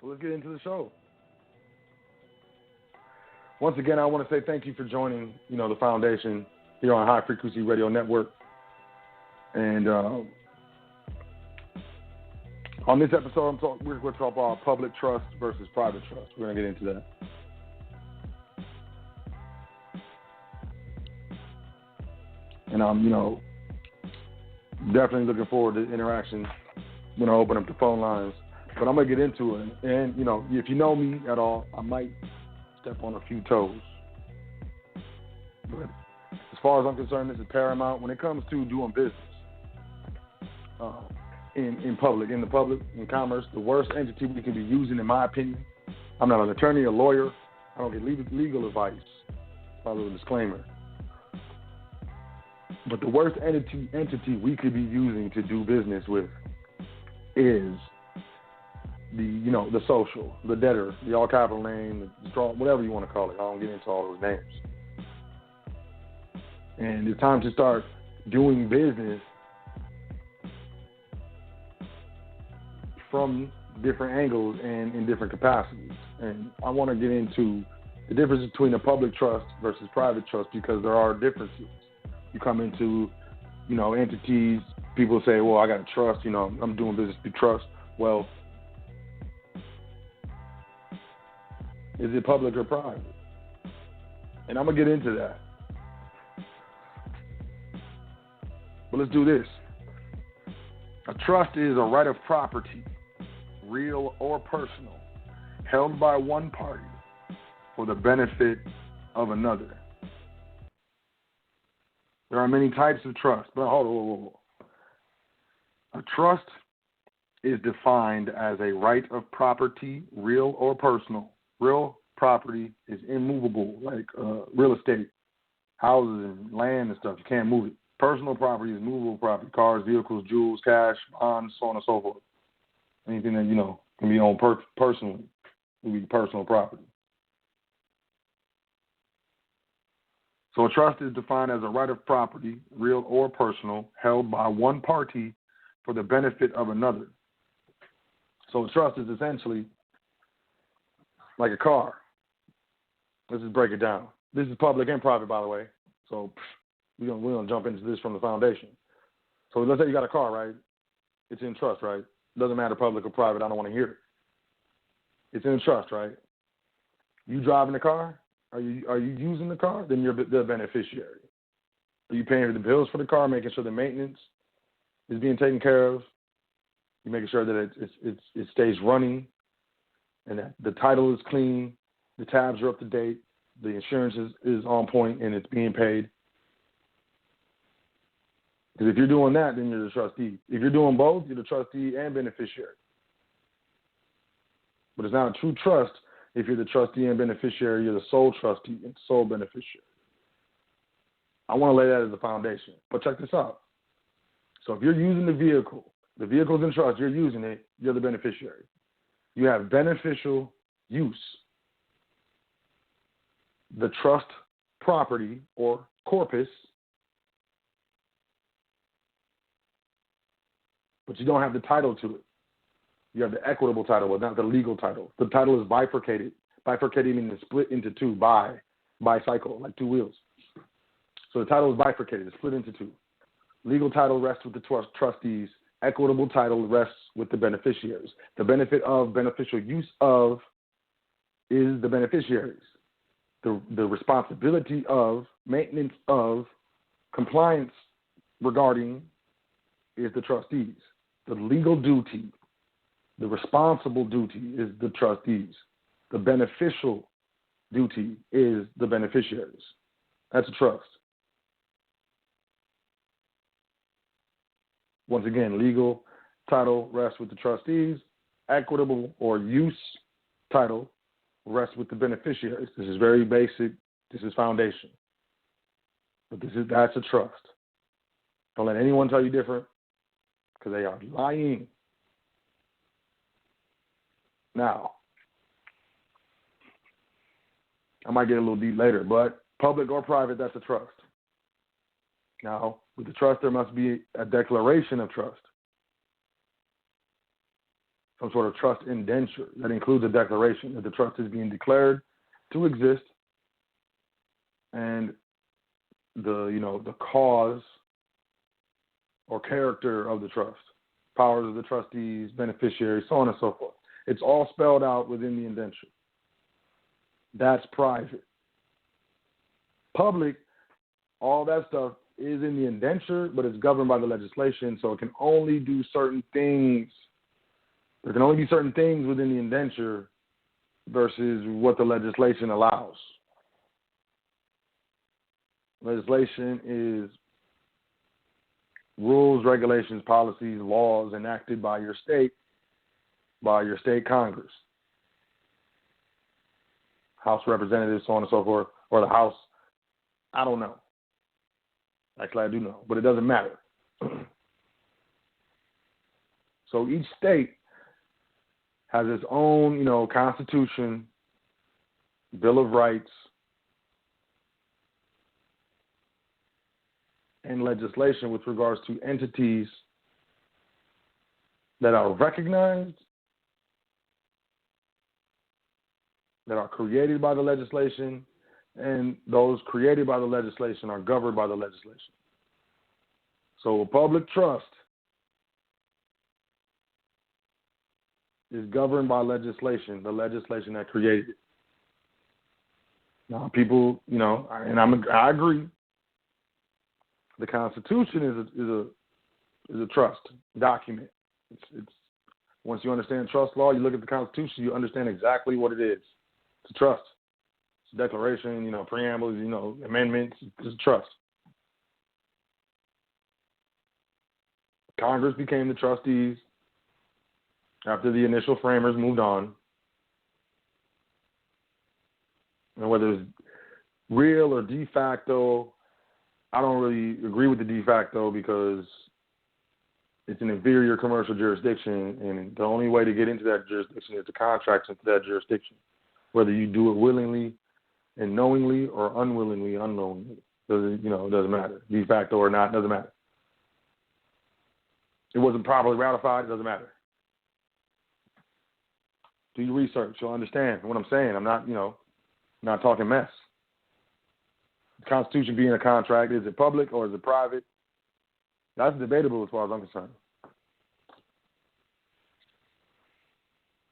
So let's get into the show. Once again, I want to say thank you for joining, the foundation here on High Frequency Radio Network. And on this episode, we're going to talk about public trust versus private trust. We're going to get into that. And I'm, definitely looking forward to interaction when I open up the phone lines. But I'm going to get into it. And, if you know me at all, I might step on a few toes. But as far as I'm concerned, this is paramount when it comes to doing business in public, in commerce. The worst entity we can be using, in my opinion. I'm not an attorney, a lawyer. I don't get legal advice. A little disclaimer. But the worst entity we could be using to do business with is the social, the debtor, the all capital name, the strong, whatever you want to call it. I don't get into all those names. And it's time to start doing business from different angles and in different capacities. And I want to get into the difference between a public trust versus private trust, because there are differences. You come into, entities, people say, well, I got to trust, I'm doing business through trust. Well, is it public or private? And I'm going to get into that. But let's do this. A trust is a right of property, real or personal, held by one party for the benefit of another. There are many types of trust, but hold on. A trust is defined as a right of property, real or personal. Real property is immovable, like real estate, houses and land and stuff. You can't move it. Personal property is movable property, cars, vehicles, jewels, cash, bonds, so on and so forth. Anything that, can be owned personally will be personal property. So a trust is defined as a right of property, real or personal, held by one party for the benefit of another. So a trust is essentially like a car. Let's just break it down. This is public and private, by the way. So we're gonna jump into this from the foundation. So let's say you got a car, right? It's in trust, right? Doesn't matter public or private. I don't want to hear it. It's in trust, right? You driving the car? Are you using the car? Then you're the beneficiary. Are you paying the bills for the car, making sure the maintenance is being taken care of? You're making sure that it stays running, and that the title is clean, the tabs are up to date, the insurance is on point, and it's being paid. Because if you're doing that, then you're the trustee. If you're doing both, you're the trustee and beneficiary. But it's not a true trust. If you're the trustee and beneficiary, you're the sole trustee and sole beneficiary. I want to lay that as the foundation. But check this out. So if you're using the vehicle's in trust, you're using it, you're the beneficiary. You have beneficial use. The trust property or corpus, but you don't have the title to it. You have the equitable title, but not the legal title. The title is bifurcated. Bifurcated meaning split into two, bicycle, like two wheels. So the title is bifurcated, it's split into two. Legal title rests with the trustees. Equitable title rests with the beneficiaries. The benefit of, beneficial use of, is the beneficiaries. The responsibility of, maintenance of, compliance regarding is the trustees. The legal duty, the responsible duty is the trustees. The beneficial duty is the beneficiaries. That's a trust. Once again, legal title rests with the trustees. Equitable or use title rests with the beneficiaries. This is very basic. This is foundation. But that's a trust. Don't let anyone tell you different, because they are lying. Now, I might get a little deep later, but public or private, that's a trust. Now, with the trust, there must be a declaration of trust. some sort of trust indenture that includes a declaration that the trust is being declared to exist, and the cause or character of the trust, powers of the trustees, beneficiaries, so on and so forth. It's all spelled out within the indenture. That's private. Public, all that stuff is in the indenture, but it's governed by the legislation, so it can only do certain things. There can only be certain things within the indenture versus what the legislation allows. Legislation is rules, regulations, policies, laws enacted by your state Congress, House Representatives, so on and so forth, or the House. I don't know. Actually, I do know, but it doesn't matter. So each state has its own, constitution, Bill of Rights, and legislation with regards to entities that are recognized, that are created by the legislation, and those created by the legislation are governed by the legislation. So a public trust is governed by legislation, the legislation that created it. Now, people, and I agree. The Constitution is a trust document. It's once you understand trust law, you look at the Constitution, you understand exactly what it is. It's a trust. It's a declaration, preambles, amendments. It's a trust. Congress became the trustees after the initial framers moved on. And whether it's real or de facto, I don't really agree with the de facto because it's an inferior commercial jurisdiction, and the only way to get into that jurisdiction is to contract into that jurisdiction, whether you do it willingly and knowingly or unwillingly, unknowingly. It doesn't matter. De facto or not, doesn't matter. It wasn't properly ratified, it doesn't matter. Do your research. You'll understand what I'm saying. I'm not, not talking mess. The Constitution being a contract, is it public or is it private? That's debatable as far as I'm concerned.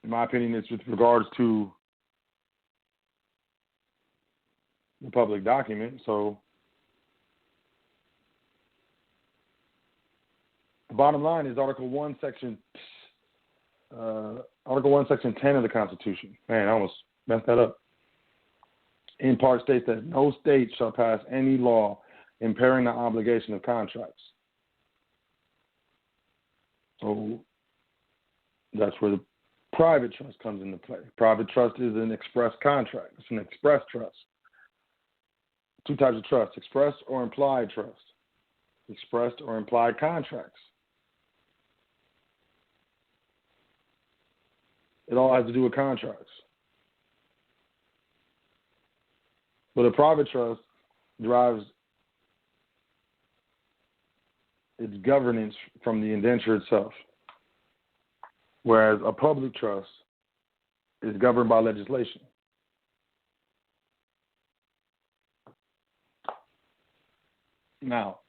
In my opinion, it's with regards to the public document. So the bottom line is Article 1, Section 10 of the Constitution. Man, I almost messed that up. In part states that no state shall pass any law impairing the obligation of contracts. So that's where the private trust comes into play. Private trust is an express contract. It's an express trust. Two types of trust, express or implied trust. Expressed or implied contracts. It all has to do with contracts. But a private trust derives its governance from the indenture itself, whereas a public trust is governed by legislation. Now,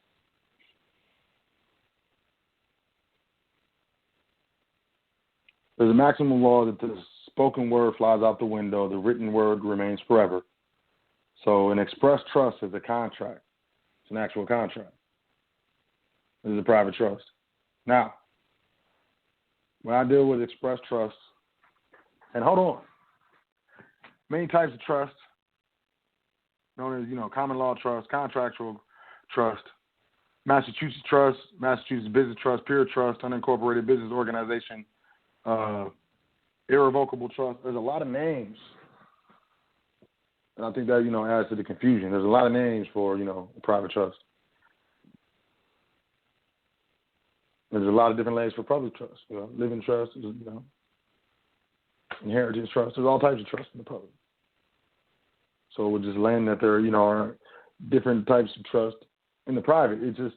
there's a maximum law that the spoken word flies out the window, the written word remains forever. So an express trust is a contract. It's an actual contract. This is a private trust. Now, when I deal with express trust, and hold on, many types of trust, known as, common law trust, contractual trust, Massachusetts trust, Massachusetts business trust, peer trust, unincorporated business organization, irrevocable trust. There's a lot of names. And I think that, adds to the confusion. There's a lot of names for, a private trust. There's a lot of different names for public trust. Living trust, inheritance trust. There's all types of trust in the public. So we're just laying that there, are different types of trust in the private. It's just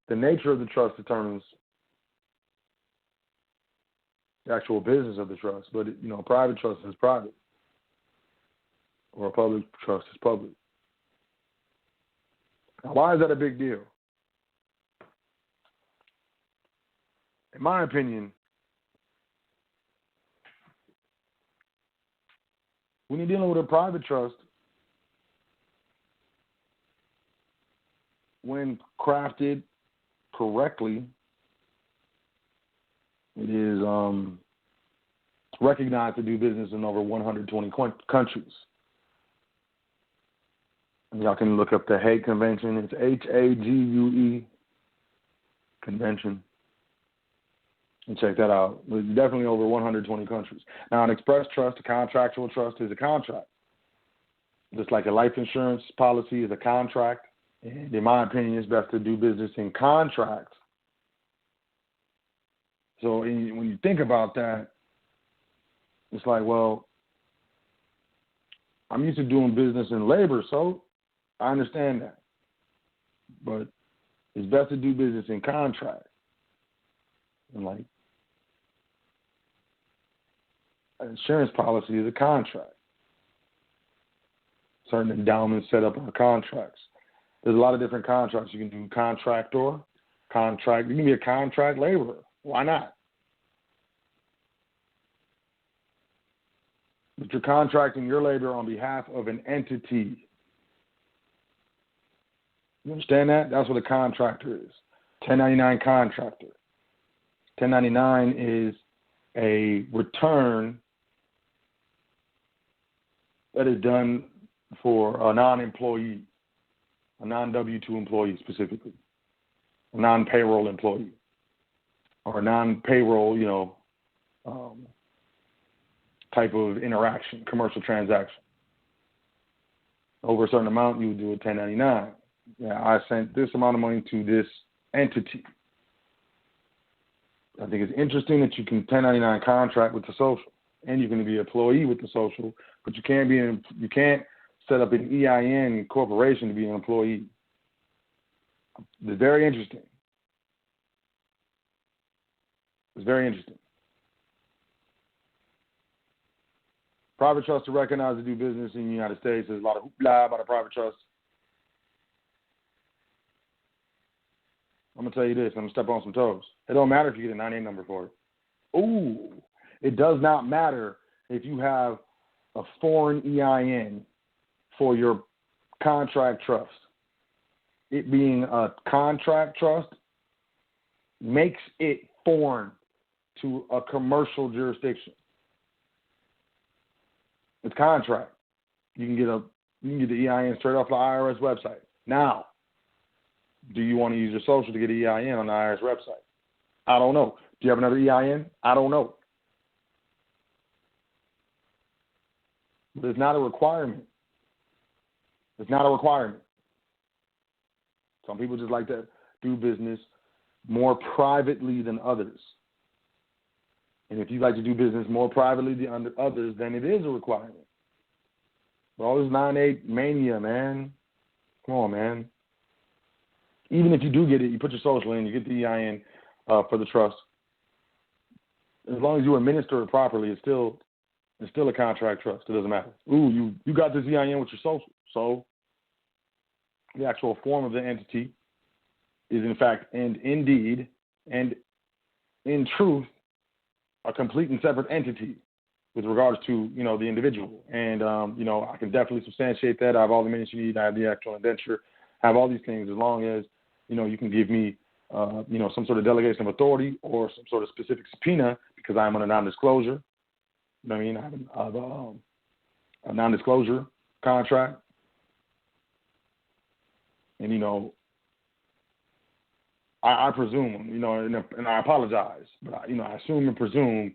the nature of the trust determines the actual business of the trust. But, a private trust is private, or a public trust is public. Now, why is that a big deal? In my opinion, when you're dealing with a private trust, when crafted correctly, it is recognized to do business in over 120 countries. And y'all can look up the Hague Convention. It's HAGUE Convention. And check that out. It's definitely over 120 countries. Now, an express trust, a contractual trust, is a contract. Just like a life insurance policy is a contract. And in my opinion, it's best to do business in contracts. So when you think about that, it's like, well, I'm used to doing business in labor, so I understand that. But it's best to do business in contract. And like, an insurance policy is a contract. Certain endowments set up on contracts. There's a lot of different contracts. You can do contractor, contract. You can be a contract laborer. Why not? But you're contracting your labor on behalf of an entity. You understand that? That's what a contractor is. 1099 contractor. 1099 is a return that is done for a non-employee, a non-W-2 employee specifically, a non-payroll employee, or a non-payroll, type of interaction, commercial transaction. Over a certain amount, you would do a 1099. Yeah, I sent this amount of money to this entity. I think it's interesting that you can 1099 contract with the social, and you can be an employee with the social, but you can't set up an EIN corporation to be an employee. It's very interesting. It's very interesting. Private trusts are recognized to do business in the United States. There's a lot of hoopla about a private trust. I'm going to tell you this. I'm going to step on some toes. It don't matter if you get a 98 number for it. Ooh, it does not matter if you have a foreign EIN for your contract trust. It being a contract trust makes it foreign to a commercial jurisdiction. It's contract. You can get the EIN straight off the IRS website. Now, do you want to use your social to get an EIN on the IRS website? I don't know. Do you have another EIN? I don't know. But it's not a requirement. It's not a requirement. Some people just like to do business more privately than others. And if you like to do business more privately than others, then it is a requirement. But all this 9-8 mania, man. Come on, man. Even if you do get it, you put your social in, you get the EIN for the trust. As long as you administer it properly, it's still a contract trust. It doesn't matter. Ooh, you got this EIN with your social. So the actual form of the entity is in fact and indeed and in truth a complete and separate entity with regards to, the individual. And, I can definitely substantiate that. I have all the minutes you need. I have the actual indenture. I have all these things as long as, you can give me, some sort of delegation of authority or some sort of specific subpoena because I'm on a non-disclosure. You know what I mean? I have a non-disclosure contract. And, I presume, and I apologize, but, I assume and presume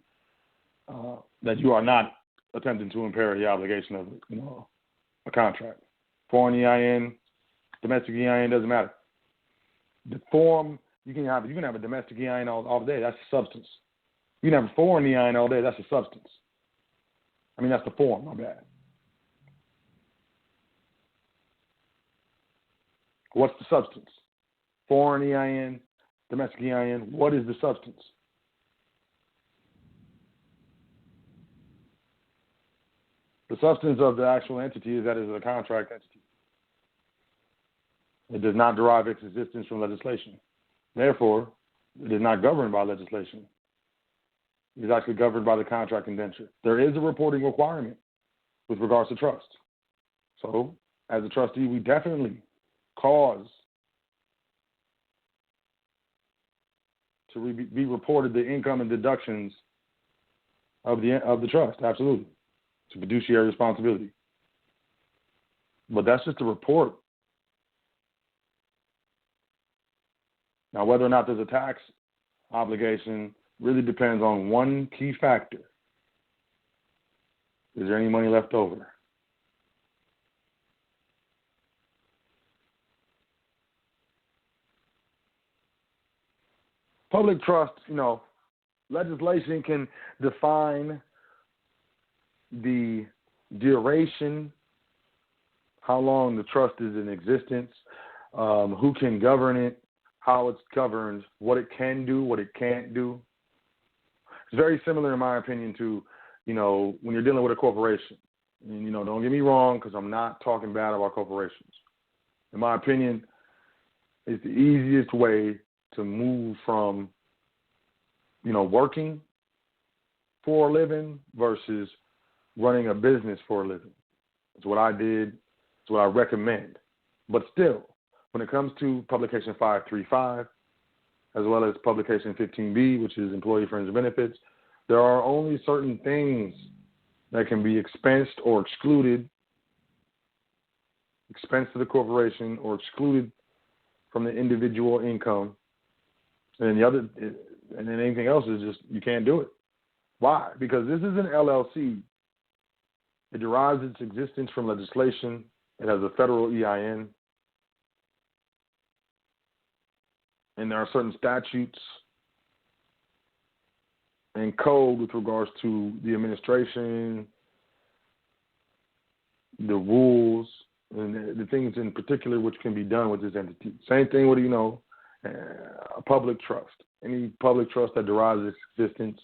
that you are not attempting to impair the obligation of, a contract. Foreign EIN, domestic EIN, doesn't matter. The form, you can have a domestic EIN all day. That's the substance. You can have a foreign EIN all day. That's the substance. That's the form. My bad. What's the substance? Foreign EIN, domestic EIN. What is the substance? The substance of the actual entity is that it is a contract entity. It does not derive its existence from legislation. Therefore, it is not governed by legislation. It is actually governed by the contract indenture. There is a reporting requirement with regards to trust. So, as a trustee, we definitely cause to be reported the income and deductions of the trust. Absolutely. It's a fiduciary responsibility. But that's just a report. Now, whether or not there's a tax obligation really depends on one key factor. Is there any money left over? Public trust, legislation can define the duration, how long the trust is in existence, who can govern it, how it's governed, what it can do, what it can't do. It's very similar, in my opinion, to, when you're dealing with a corporation. And, don't get me wrong, because I'm not talking bad about corporations. In my opinion, it's the easiest way to move from, working for a living versus running a business for a living. It's what I did. It's what I recommend. But still, when it comes to Publication 535, as well as Publication 15B, which is Employee Fringe Benefits, there are only certain things that can be expensed or excluded, expensed to the corporation or excluded from the individual income. And then anything else is just, you can't do it. Why? Because this is an LLC. It derives its existence from legislation. It has a federal EIN. And there are certain statutes and code with regards to the administration, the rules, and the things in particular which can be done with this entity. Same thing with, a public trust. Any public trust that derives its existence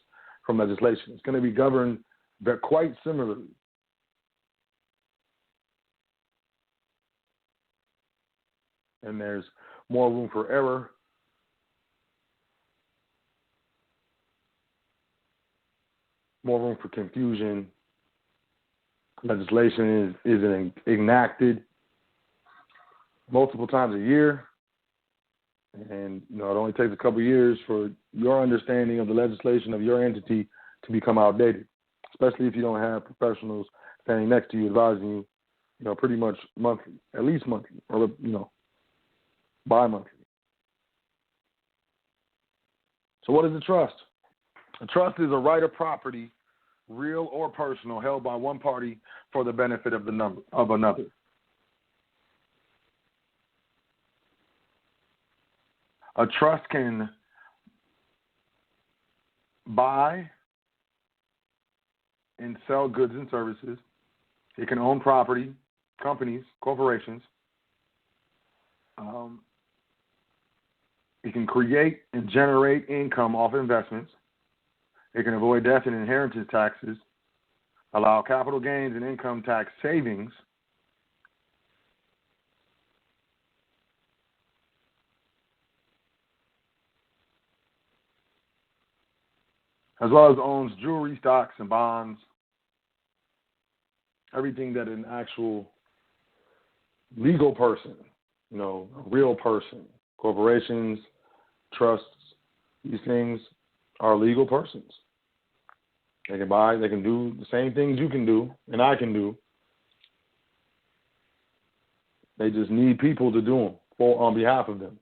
from legislation. It's going to be governed quite similarly. And there's more room for error. More room for confusion. Legislation is enacted multiple times a year. And, it only takes a couple of years for your understanding of the legislation of your entity to become outdated, especially if you don't have professionals standing next to you advising you, pretty much monthly, at least monthly, or, bi-monthly. So what is a trust? A trust is a right of property, real or personal, held by one party for the benefit of another. A trust can buy and sell goods and services. It can own property, companies, corporations. It can create and generate income off investments. It can avoid death and inheritance taxes, allow capital gains and income tax savings, as well as owns jewelry, stocks, and bonds, everything that an actual legal person, a real person, corporations, trusts, these things are legal persons. They can buy, they can do the same things you can do and I can do. They just need people to do them on behalf of them.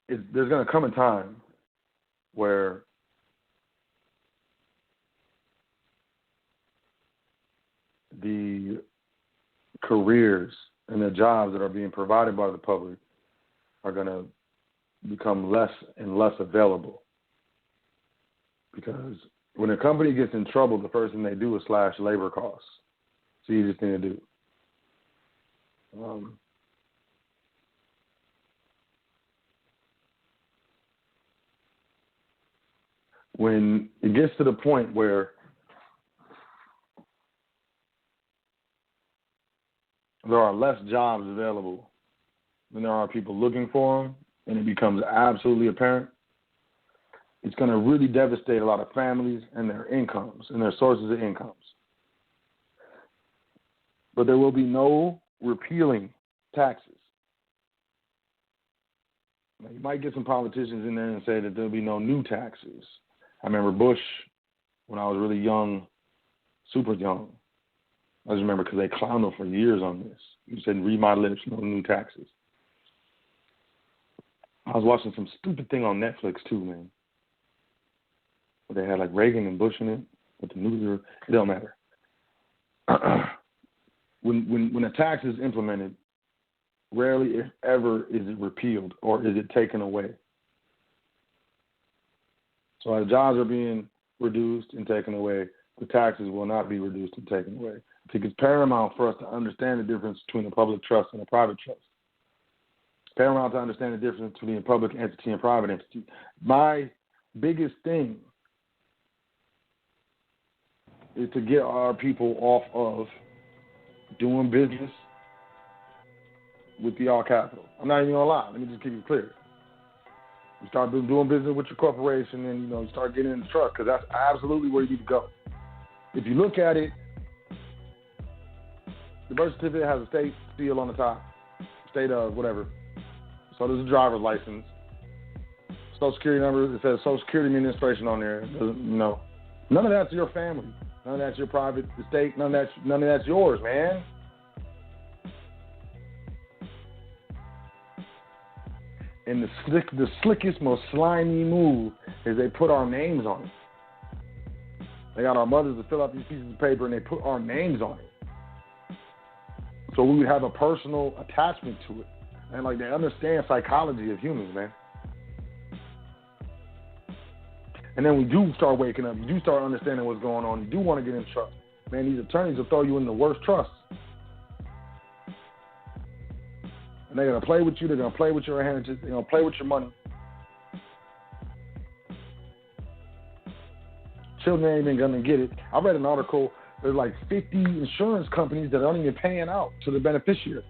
There's going to come a time where the careers and the jobs that are being provided by the public are going to become less and less available. Because when a company gets in trouble, the first thing they do is slash labor costs. It's the easiest thing to do. When it gets to the point where there are less jobs available than there are people looking for them, and it becomes absolutely apparent, it's going to really devastate a lot of families and their incomes and their sources of incomes. But there will be no repealing taxes. Now, you might get some politicians in there and say that there'll be no new taxes. I remember Bush, when I was really young, super young. I just remember because they clowned him for years on this. He said, read my lips, no new taxes. I was watching some stupid thing on Netflix too, man. Where they had like Reagan and Bush in it with the nuclear. It don't matter. When a tax is implemented, rarely, if ever, is it repealed or is it taken away. So as jobs are being reduced and taken away, the taxes will not be reduced and taken away. I think it's paramount for us to understand the difference between a public trust and a private trust. It's paramount to understand the difference between a public entity and private entity. My biggest thing is to get our people off of doing business with the all capital. I'm not even going to lie. Let me just keep it clear. You start doing business with your corporation and, you start getting into trust, because that's absolutely where you need to go. If you look at it, the birth certificate has a state seal on the top, state of whatever. So there's a driver's license. Social Security number, it says Social Security Administration on there. None of that's your family. None of that's your private estate. None of that's yours, man. And the slickest, most slimy move is they put our names on it. They got our mothers to fill out these pieces of paper and they put our names on it. So we would have a personal attachment to it. And like they understand psychology of humans, man. And then we do start waking up. You do start understanding what's going on. You do want to get in trust. Man, these attorneys will throw you in the worst trusts. And they're going to play with you. They're going to play with your inheritance. They're going to play with your money. Children ain't even going to get it. I read an article. There's like 50 insurance companies that aren't even paying out to the beneficiaries.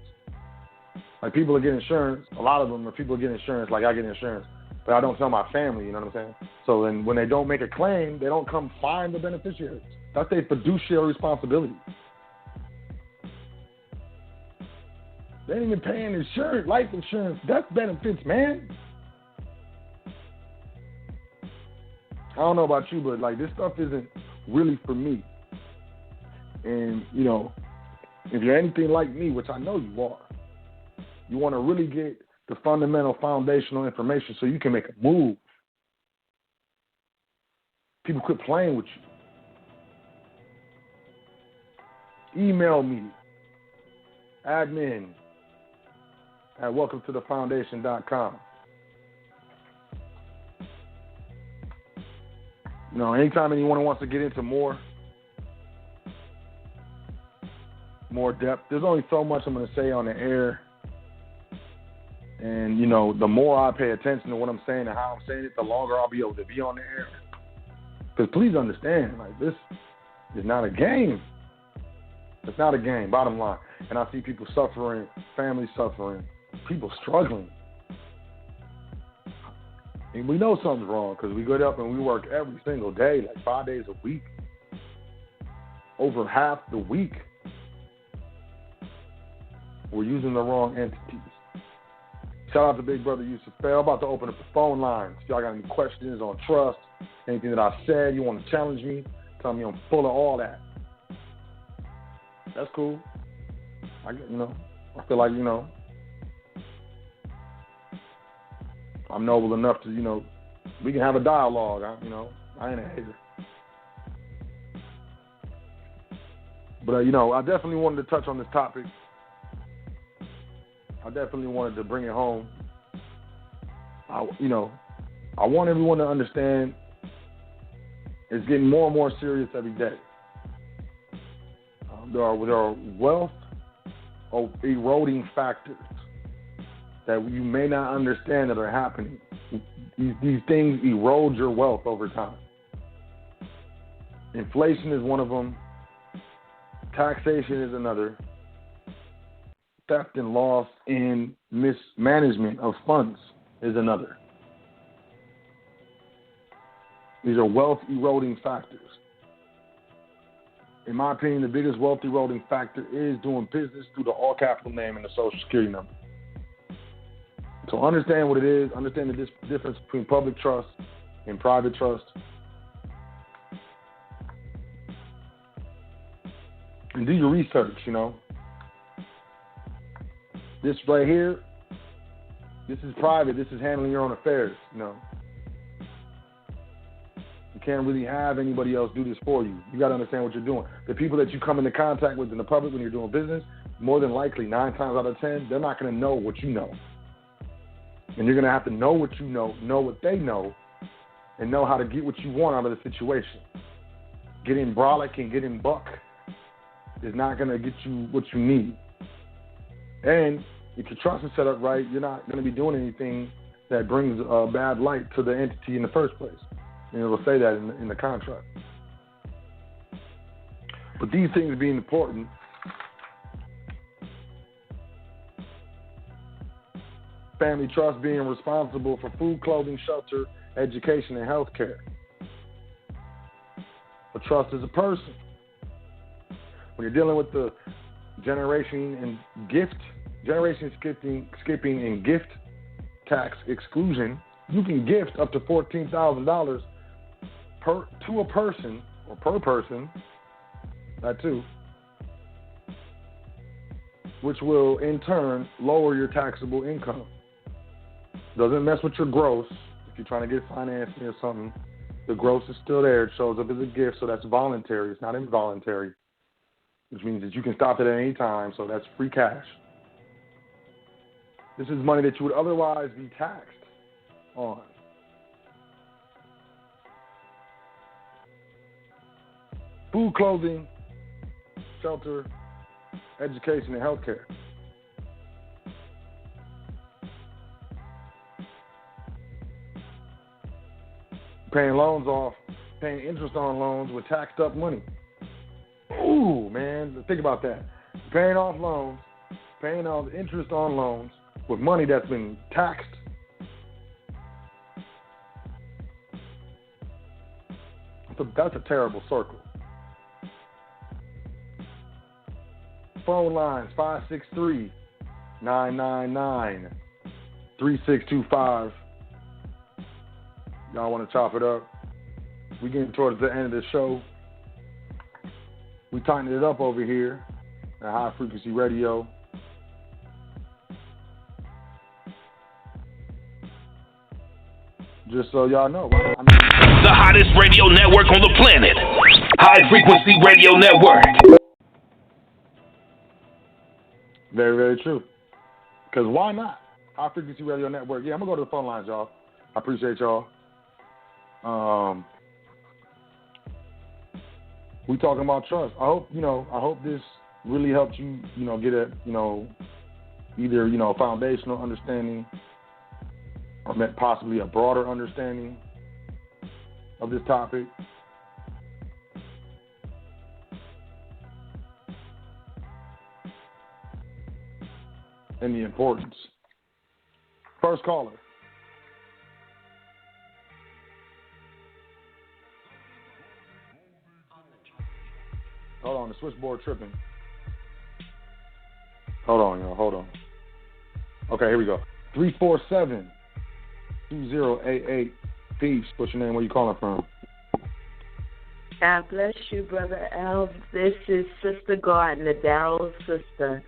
Like people are getting insurance. A lot of them are people getting insurance like I get insurance. But I don't tell my family, you know what I'm saying? So then when they don't make a claim, they don't come find the beneficiaries. That's their fiduciary responsibility. They ain't even paying insurance, life insurance, death benefits, man. I don't know about you, but like this stuff isn't really for me. And, if you're anything like me, which I know you are, you want to really get the fundamental foundational information so you can make a move. People quit playing with you. Email me, admin@welcometothefoundation.com. Anytime anyone wants to get into more depth, there's only so much I'm going to say on the air. And, the more I pay attention to what I'm saying and how I'm saying it, the longer I'll be able to be on the air. Because please understand, like, this is not a game. It's not a game, bottom line. And I see people suffering, families suffering, people struggling. And we know something's wrong because we get up and we work every single day, like 5 days a week. Over half the week, we're using the wrong entities. Shout out to Big Brother Yusuf Fair. I'm about to open up the phone lines. If y'all got any questions on trust, anything that I said, you want to challenge me, tell me I'm full of all that. That's cool. I feel like, I'm noble enough to, we can have a dialogue. I ain't a hater. But, I definitely wanted to touch on this topic. I definitely wanted to bring it home. I want everyone to understand it's getting more and more serious every day. There are wealth eroding factors that you may not understand that are happening. These things erode your wealth over time. Inflation is one of them. Taxation is another. Theft and loss and mismanagement of funds is another. These are wealth eroding factors. In my opinion, the biggest wealth eroding factor is doing business through the all capital name and the social security number. So understand what it is, understand the difference between public trust and private trust. And do your research, you know. This right here, this is private. This is handling your own affairs, you know. You can't really have anybody else do this for you. You got to understand what you're doing. The people that you come into contact with in the public when you're doing business, more than likely, 9 times out of 10, they're not going to know what you know. And you're going to have to know what you know what they know, and know how to get what you want out of the situation. Getting brolic and getting buck is not going to get you what you need. And if your trust is set up right, you're not going to be doing anything that brings a bad light to the entity in the first place. And it will say that in the contract. But these things being important, family trust being responsible for food, clothing, shelter, education, and health care. A trust is a person. When you're dealing with the generation skipping and gift tax exclusion, you can gift up to $14,000 to a person or per person, that too, which will in turn lower your taxable income. Doesn't mess with your gross. If you're trying to get financing or something, the gross is still there. It shows up as a gift, so that's voluntary. It's not involuntary, which means that you can stop it at any time, so that's free cash. This is money that you would otherwise be taxed on. Food, clothing, shelter, education, and health care. Paying loans off, paying interest on loans with taxed up money. Ooh, man, think about that. Paying off loans, paying off interest on loans with money that's been taxed. That's a terrible circle. Phone lines 563-999-3625. Y'all want to chop it up? We getting towards the end of the show. We tightened it up over here at High Frequency Radio. Just so y'all know. The hottest radio network on the planet. High Frequency Radio Network. Very, very true. Because why not? High Frequency Radio Network. Yeah, I'm going to go to the phone lines, y'all. I appreciate y'all. We talking about trust. I hope this really helped you, get a, either, foundational understanding or possibly a broader understanding of this topic. And the importance. First caller. Hold on, the switchboard tripping. Hold on, y'all. Hold on. Okay, here we go. 347-2088. Peace. What's your name? Where you calling from? God bless you, Brother L. This is Sister Gardner, Daryl's sister.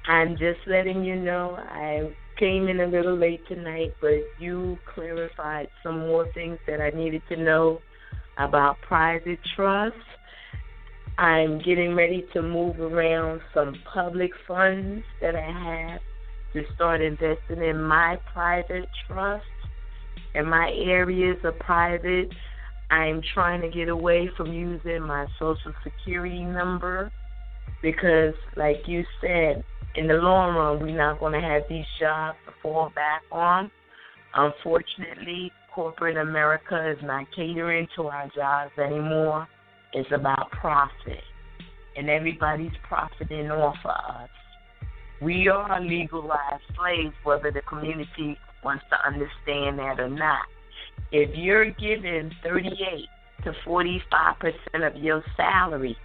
I'm just letting you know I came in a little late tonight, but you clarified some more things that I needed to know about private trust. I'm getting ready to move around some public funds that I have to start investing in my private trust. And my areas are private. I'm trying to get away from using my Social Security number because, like you said, in the long run, we're not going to have these jobs to fall back on. Unfortunately, corporate America is not catering to our jobs anymore. It's about profit, and everybody's profiting off of us. We are legalized slaves, whether the community wants to understand that or not. If you're given 38 to 45% of your salary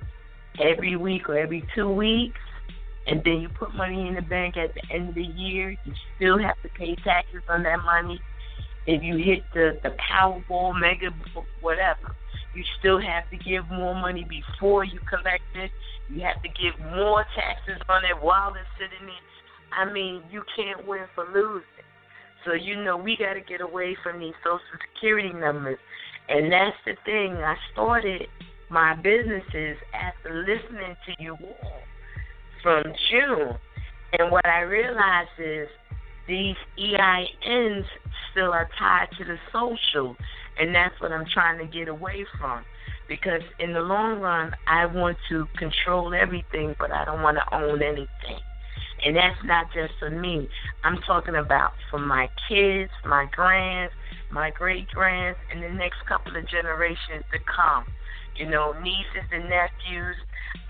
every week or every 2 weeks, and then you put money in the bank at the end of the year, you still have to pay taxes on that money. If you hit the Powerball, Mega, whatever, you still have to give more money before you collect it. You have to give more taxes on it while it's sitting there. I mean, you can't win for losing. So, we got to get away from these Social Security numbers. And that's the thing. I started my businesses after listening to you all from June. And what I realized is these EINs still are tied to the social. And that's what I'm trying to get away from. Because in the long run, I want to control everything, but I don't want to own anything. And that's not just for me. I'm talking about for my kids, my grands, my great-grands, and the next couple of generations to come. Nieces and nephews.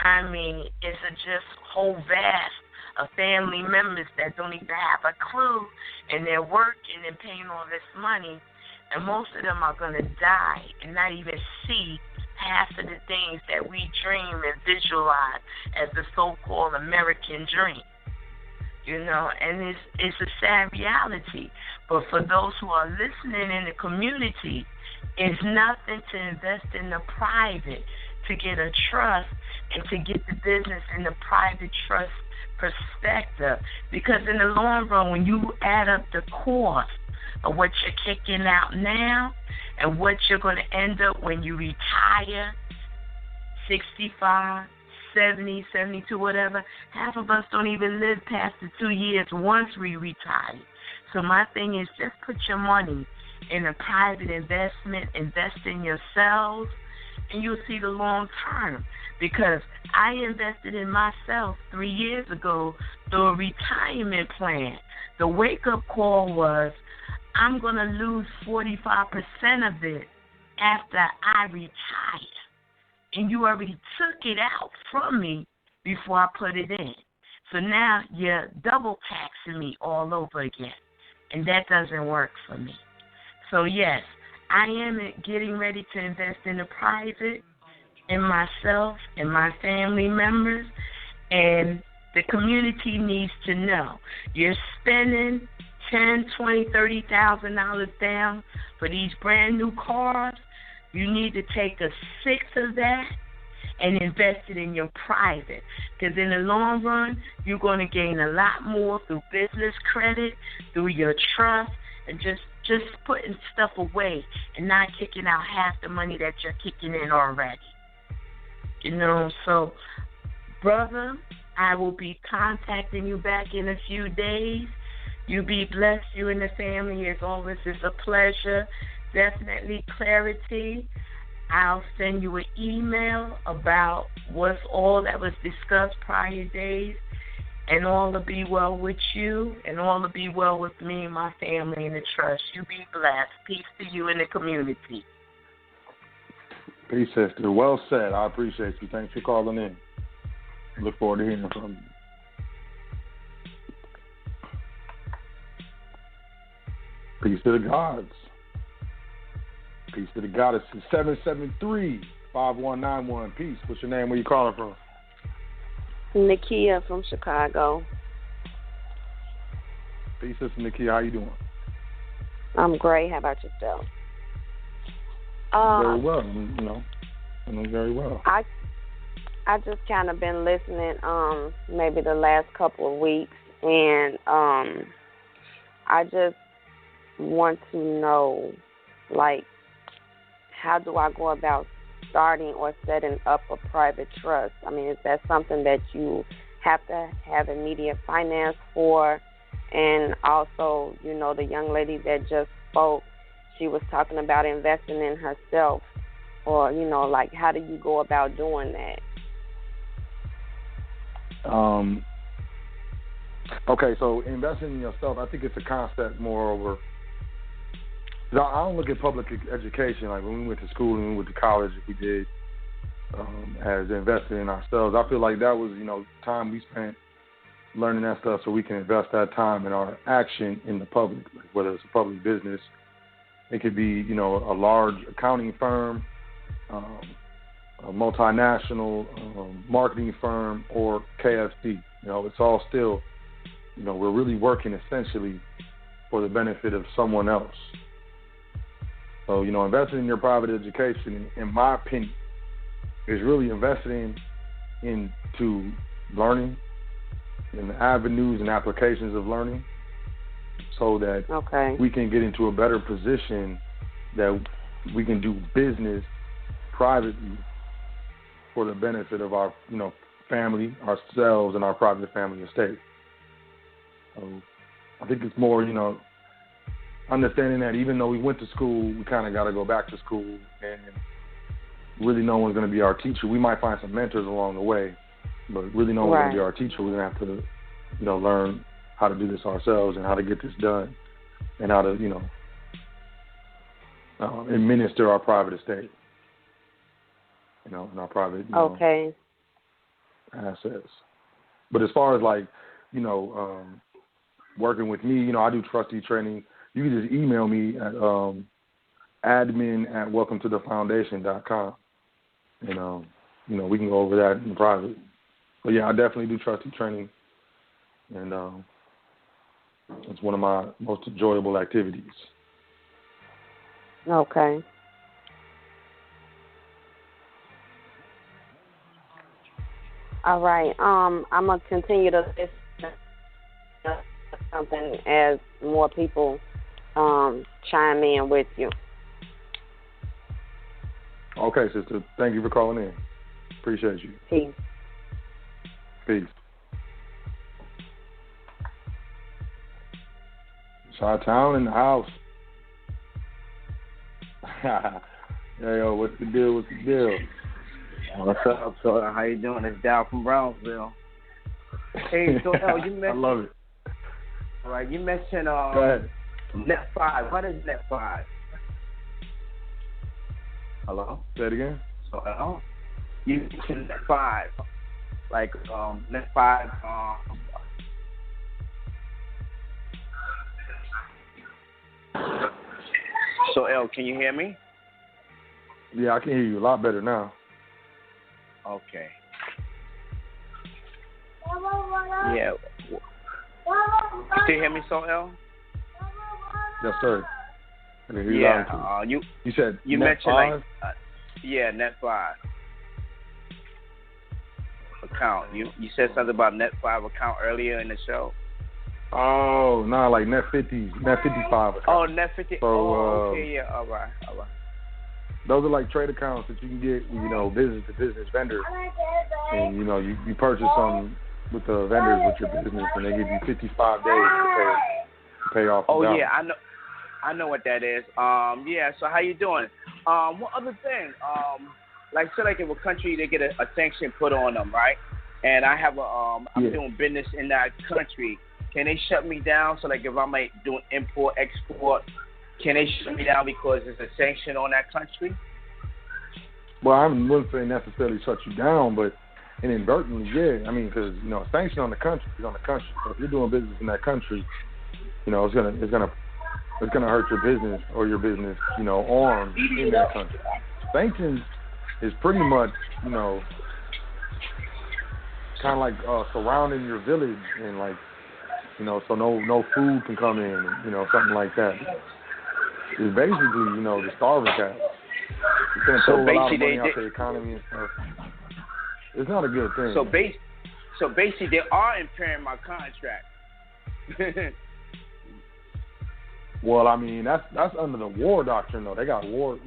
I mean, it's a just whole vast of family members that don't even have a clue, and they're working and paying all this money, and most of them are going to die and not even see half of the things that we dream and visualize as the so-called American dream. And it's a sad reality. But for those who are listening in the community, it's nothing to invest in the private, to get a trust and to get the business in the private trust perspective. Because in the long run, when you add up the cost of what you're kicking out now and what you're going to end up when you retire, 65, 70, 72, whatever, half of us don't even live past the 2 years once we retire. So my thing is just put your money in a private investment, invest in yourselves, and you'll see the long term. Because I invested in myself 3 years ago through a retirement plan. The wake-up call was, I'm going to lose 45% of it after I retire. And you already took it out from me before I put it in. So now you're double taxing me all over again. And that doesn't work for me. So yes, I am getting ready to invest in the private, in myself and my family members. And the community needs to know you're spending $10,000, $20,000, $30,000 down for these brand new cars. You need to take a sixth of that and invest it in your private. Because in the long run, you're going to gain a lot more through business credit, through your trust, and just putting stuff away and not kicking out half the money that you're kicking in already. So, brother, I will be contacting you back in a few days. You be blessed, you and the family. As always, it's a pleasure. Definitely clarity. I'll send you an email about what's all that was discussed prior days, and all will be well with you, and all will be well with me and my family and the trust. You be blessed. Peace to you and the community. Peace, sister. Well said. I appreciate you. Thanks for calling in. Look forward to hearing from you. Peace to the gods. Peace to the goddesses. 773-5191. Peace. What's your name? Where you calling from? Nakia from Chicago. Peace, Sister Nakia. How you doing? I'm great. How about yourself? Very well. I'm doing very well. I just kind of been listening maybe the last couple of weeks, and I just want to know, like, how do I go about starting or setting up a private trust? I mean, is that something that you have to have immediate finance for? And also, the young lady that just spoke, she was talking about investing in herself. Or, like, how do you go about doing that? Okay, so investing in yourself, I think it's a concept moreover. I don't look at public education like when we went to school and we went to college, if we did, as investing in ourselves. I feel like that was, time we spent learning that stuff so we can invest that time in our action in the public, like whether it's a public business. It could be, a large accounting firm, a multinational marketing firm, or KFC. It's all still, we're really working essentially for the benefit of someone else. So, investing in your private education, in my opinion, is really investing into learning and the avenues and applications of learning so that we can get into a better position that we can do business privately for the benefit of our, family, ourselves, and our private family estate. So I think it's more, understanding that even though we went to school, we kind of got to go back to school, and really no one's going to be our teacher. We might find some mentors along the way, but really no one's going to be our teacher. We're going to have to, learn how to do this ourselves and how to get this done and how to, administer our private estate, and our private, assets. But as far as working with me, I do trustee training. You can just email me at admin@welcometothefoundation.com, and we can go over that in private. But yeah, I definitely do trustee training, and it's one of my most enjoyable activities. Okay. All right. I'm gonna continue to listen to something as more people chime in with you. Okay, sister. Thank you for calling in. Appreciate you. Peace. Peace. Chi-Town in the house. Hey, yo, what's the deal? What's the deal? What's up? So, how you doing? It's Dow from Brownsville. Hey, so you mentioned. I love it. All right, you mentioned Net 5. What is Net 5? Hello? Say it again. So, you mentioned Net 5. Like, Net 5. So, L, can you hear me? Yeah, I can hear you a lot better now. Okay. Yeah. You still hear me, so L? Yes, sir. I can hear you loud and clear. You said you Net mentioned 5? Net 5 account. You said something about Net 5 account earlier in the show. Oh, no, like Net 50, Net 55 account. Oh, Net 50. So, okay, yeah, all right. Those are like trade accounts that you can get, business to business vendors, and you purchase some with the vendors with your business, and they give you 55 days to pay off. Oh yeah, I know what that is. Yeah. So how you doing? One other thing, like if a country they get a sanction put on them, right? And I have I'm doing business in that country. Can they shut me down? So if I'm doing import export. Can they shut me down because there's a sanction on that country? Well, I wouldn't say necessarily shut you down, but inadvertently, yeah. I mean, because a sanction on the country is on the country. So if you're doing business in that country, it's gonna hurt your business or your business, arm in that country. Sanctions is pretty much, kind of like surrounding your village and so no food can come in, something like that. It's basically, the starving cap. It's going to throw a lot of money out the economy and stuff. It's not a good thing. So basically, they are impairing my contract. Well, I mean, that's under the war doctrine, though. They got war,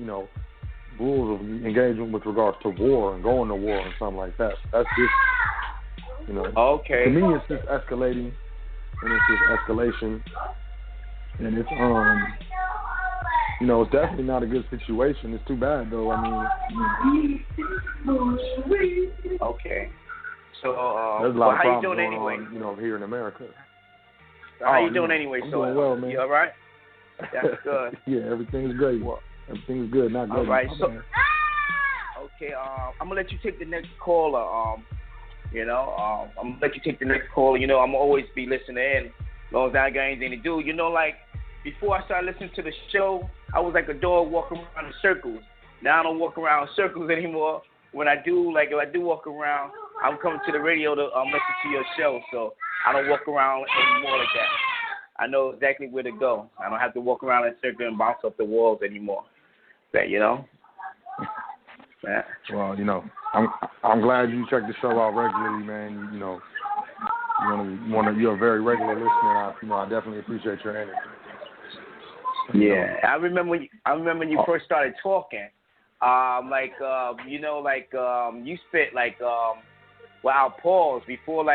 rules of engagement with regards to war and going to war and something like that. That's just, Okay. To me, it's just escalating, and it's just escalation, and it's it's definitely not a good situation. It's too bad, though. I mean, okay. So, there's a lot of how problems you doing going anyway? on, here in America. So how you doing anyway? I'm doing well, man. You all right? That's good. Yeah, everything's great. Everything's good. Not good. All right. So, okay. I'm gonna let you take the next caller. I'm gonna let you take the next caller. I'm gonna always be listening in, as long as I got anything to do. Like before I started listening to the show, I was like a dog walking around in circles. Now I don't walk around in circles anymore. When I do, if I do walk around, I'm coming to the radio to listen to your show. So I don't walk around anymore like that. I know exactly where to go. I don't have to walk around in circles and bounce off the walls anymore. Yeah. Well, I'm glad you check the show out regularly, man. You're a very regular listener. I definitely appreciate your energy. Yeah, I remember when you first started talking. You spit without pause before,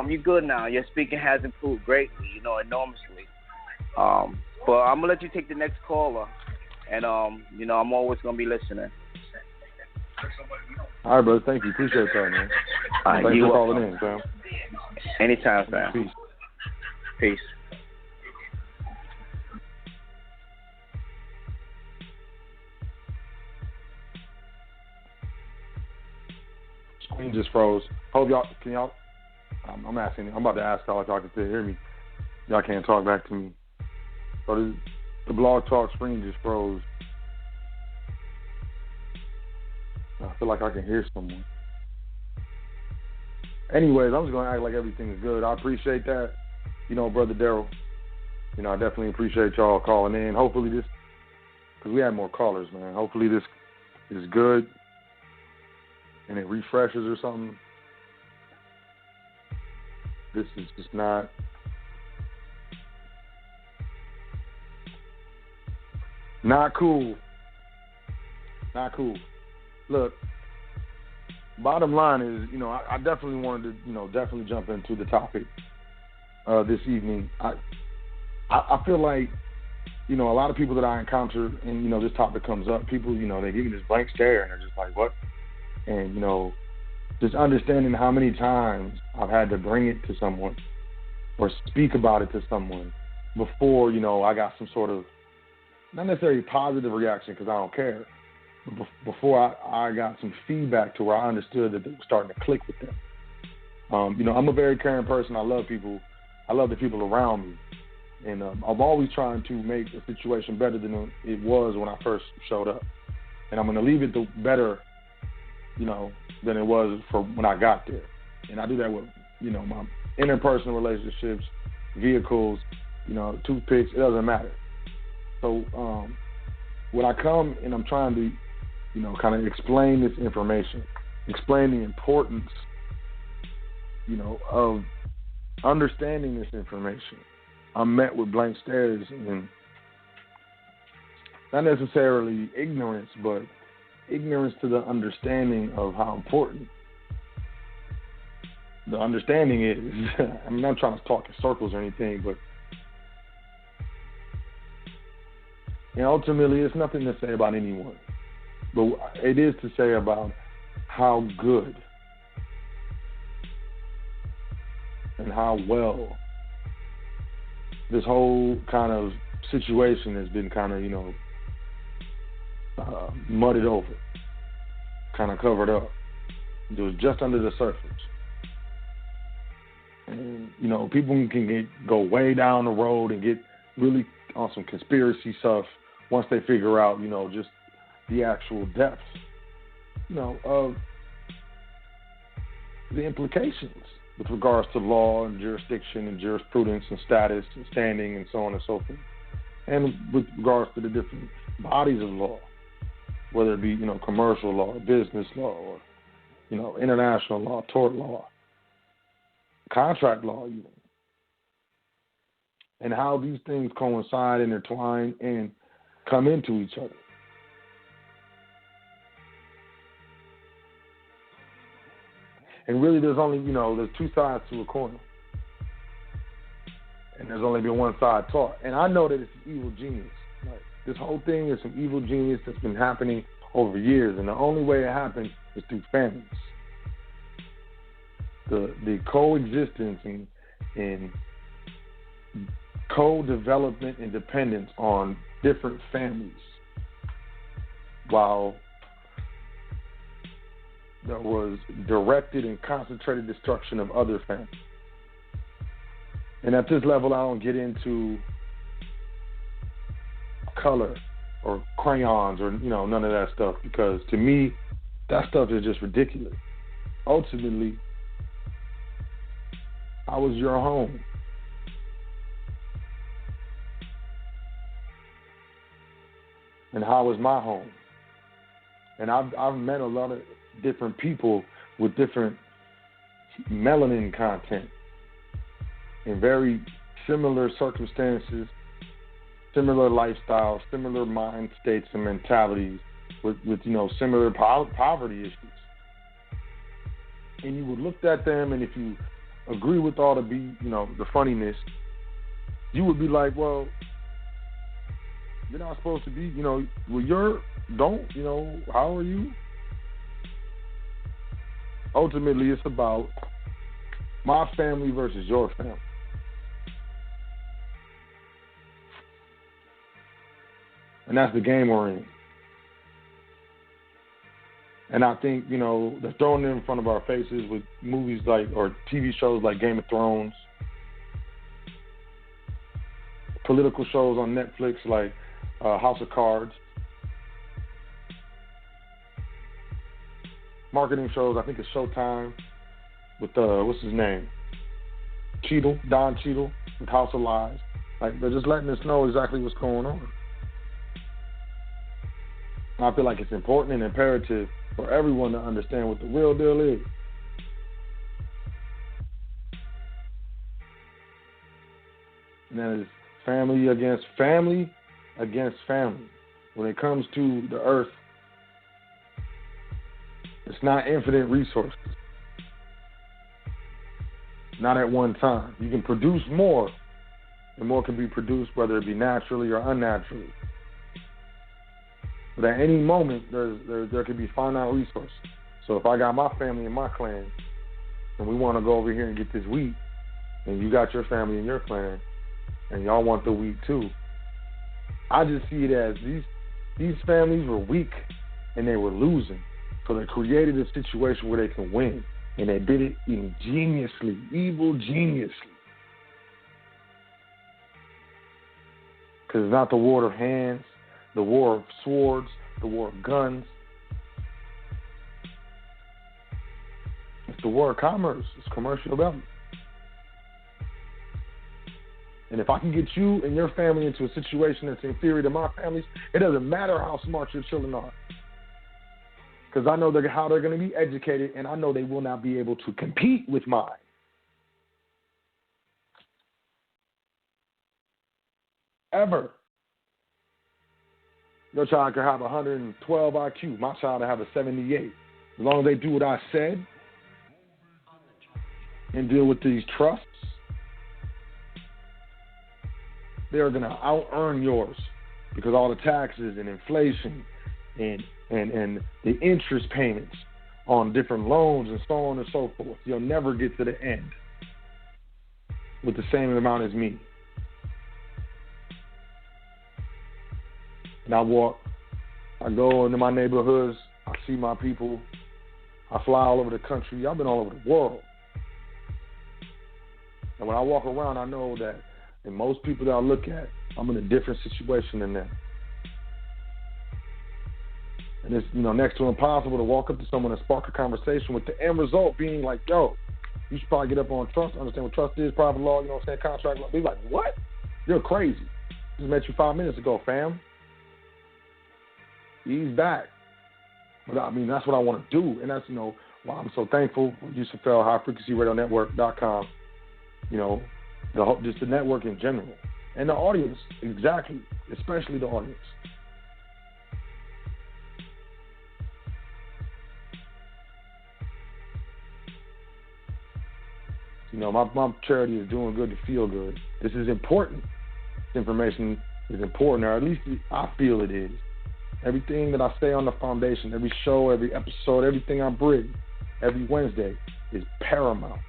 you're good now. Your speaking has improved greatly, enormously. But I'm gonna let you take the next caller, and I'm always gonna be listening. All right, brother. Thank you. Appreciate that, man. Thanks for calling in, fam. Anytime, fam. Peace. Screen just froze. Hope y'all. I'm asking. I'm about to ask y'all if y'all can still hear me. Y'all can't talk back to me. So the BlogTalk screen just froze. I feel like I can hear someone. Anyways, I'm just going to act like everything's good. I appreciate that. Brother Daryl, I definitely appreciate y'all calling in. Hopefully this, because we had more callers, man. Hopefully this is good and it refreshes or something. This is just not cool. Not cool. Look, bottom line is, I definitely wanted to, definitely jump into the topic this evening. I feel like, a lot of people that I encounter and, this topic comes up, people, they give me this blank stare and they're just like, what? And, just understanding how many times I've had to bring it to someone or speak about it to someone before, I got some sort of, not necessarily positive reaction because I don't care, but before I got some feedback to where I understood that it was starting to click with them. I'm a very caring person. I love people. I love the people around me. And I'm always trying to make a situation better than it was when I first showed up. And I'm going to leave it better, than it was for when I got there. And I do that with, my interpersonal relationships, vehicles, toothpicks, it doesn't matter. So when I come and I'm trying to, kind of explain this information, explain the importance, of understanding this information, I'm met with blank stares and not necessarily ignorance, but ignorance to the understanding of how important the understanding is. I'm not trying to talk in circles or anything, but ultimately it's nothing to say about anyone. But it is to say about how good and how well this whole kind of situation has been kind of, mudded over, kind of covered up. It was just under the surface. And, people can go way down the road and get really on some conspiracy stuff once they figure out, just the actual depths, of the implications with regards to law and jurisdiction and jurisprudence and status and standing and so on and so forth. And with regards to the different bodies of law, whether it be, commercial law, business law, or, international law, tort law, contract law even. And how these things coincide, intertwine, and come into each other. And really there's only, there's two sides to a coin. And there's only been one side taught. And I know that it's an evil genius. Like, this whole thing is some evil genius that's been happening over years. And the only way it happens is through families. the coexistence and co-development and dependence on different families, while there was directed and concentrated destruction of other families. And at this level, I don't get into color or crayons or, none of that stuff, because to me, that stuff is just ridiculous. Ultimately, how was your home? And how was my home? And I've met a lot of different people with different melanin content in very similar circumstances, similar lifestyles, similar mind states and mentalities, with similar poverty issues. And you would look at them, and if you agree with all the funniness, you would be like, well, you're not supposed to be, how are you? Ultimately, it's about my family versus your family. And that's the game we're in. And I think, they're throwing it in front of our faces with movies or TV shows like Game of Thrones, political shows on Netflix like House of Cards, marketing shows, I think it's Showtime, with, what's his name? Don Cheadle, with House of Lies. They're just letting us know exactly what's going on. And I feel like it's important and imperative for everyone to understand what the real deal is. And that is family against family against family. When it comes to the earth, it's not infinite resources. Not at one time. You can produce more, and more can be produced, whether it be naturally or unnaturally. But at any moment, there could be finite resources. So if I got my family and my clan, and we want to go over here and get this wheat, and you got your family and your clan, and y'all want the wheat too, I just see it as these families were weak and they were losing. So they created a situation where they can win. And they did it ingeniously, evil geniusly. Because it's not the war of hands, the war of swords, the war of guns. It's the war of commerce. It's commercial development. And if I can get you and your family into a situation that's inferior to my family's, it doesn't matter how smart your children are. Because I know how they're going to be educated, and I know they will not be able to compete with mine. Ever. Your child could have 112 IQ. My child will have a 78. As long as they do what I said and deal with these trusts, they're going to out-earn yours, because all the taxes and inflation and the interest payments on different loans and so on and so forth, you'll never get to the end with the same amount as me. And I go into my neighborhoods, I see my people, I fly all over the country, I've been all over the world. And when I walk around, I know that in most people that I look at, I'm in a different situation than them. And it's, next to impossible to walk up to someone and spark a conversation with the end result being like, yo, you should probably get up on trust, understand what trust is, private law, contract law. Be like, what? You're crazy. Just met you 5 minutes ago, fam. Ease back. But that's what I want to do. And that's, why I'm so thankful for Yusuf El, highfrequencyradionetwork.com, just the network in general. And the audience, exactly, especially the audience. My charity is doing good to feel good. This is important. This information is important, or at least I feel it is. Everything that I say on the foundation, every show, every episode, everything I bring, every Wednesday, is paramount.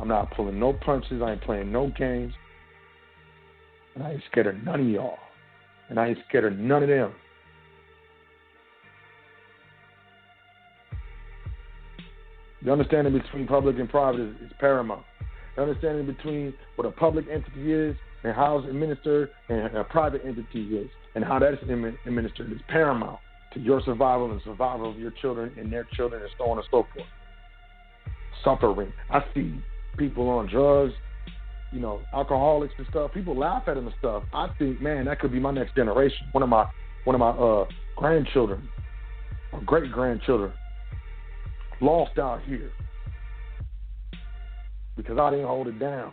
I'm not pulling no punches. I ain't playing no games. And I ain't scared of none of y'all. And I ain't scared of none of them. The understanding between public and private is paramount. The understanding between what a public entity is and how it's administered and a private entity is and how that is administered is paramount to your survival and survival of your children and their children and so on and so forth. Suffering. I see people on drugs, you know, alcoholics and stuff. People laugh at them and stuff. I think, man, that could be my next generation. One of my grandchildren or great grandchildren lost out here because I didn't hold it down.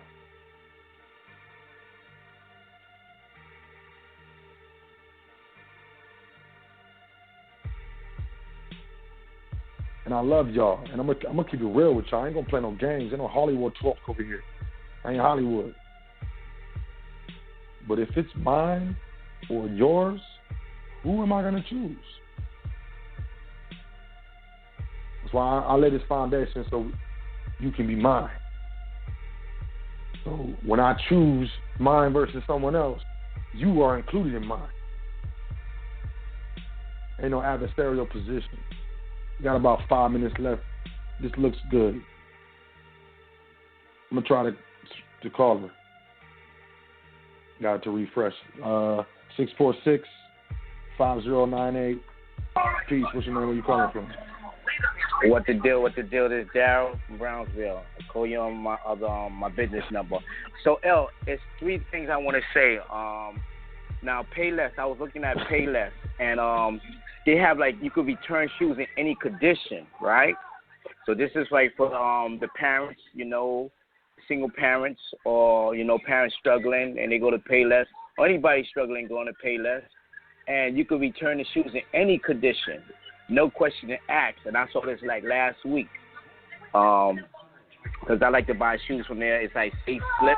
And I love y'all. And I'm gonna keep it real with y'all. I ain't gonna play no games. Ain't no Hollywood talk over here. I ain't Hollywood. But if it's mine or yours, who am I gonna choose? That's why I lay this foundation so you can be mine. So when I choose mine versus someone else, you are included in mine. Ain't no adversarial position. We got about 5 minutes left. This looks good. I'm gonna try to call her. Got to refresh. 646-5098. Peace. What's your name? Where you calling from? What the deal? This is Daryl from Brownsville. I call you on my other my business number. So L, it's three things I want to say. Now Payless. I was looking at Payless, and they have like you could return shoes in any condition, right? So this is like for the parents, you know, single parents or you know parents struggling and they go to Payless, or anybody struggling going to Payless, and you could return the shoes in any condition. No question asked, and I saw this like last week. Because I like to buy shoes from there. It's like safe slip,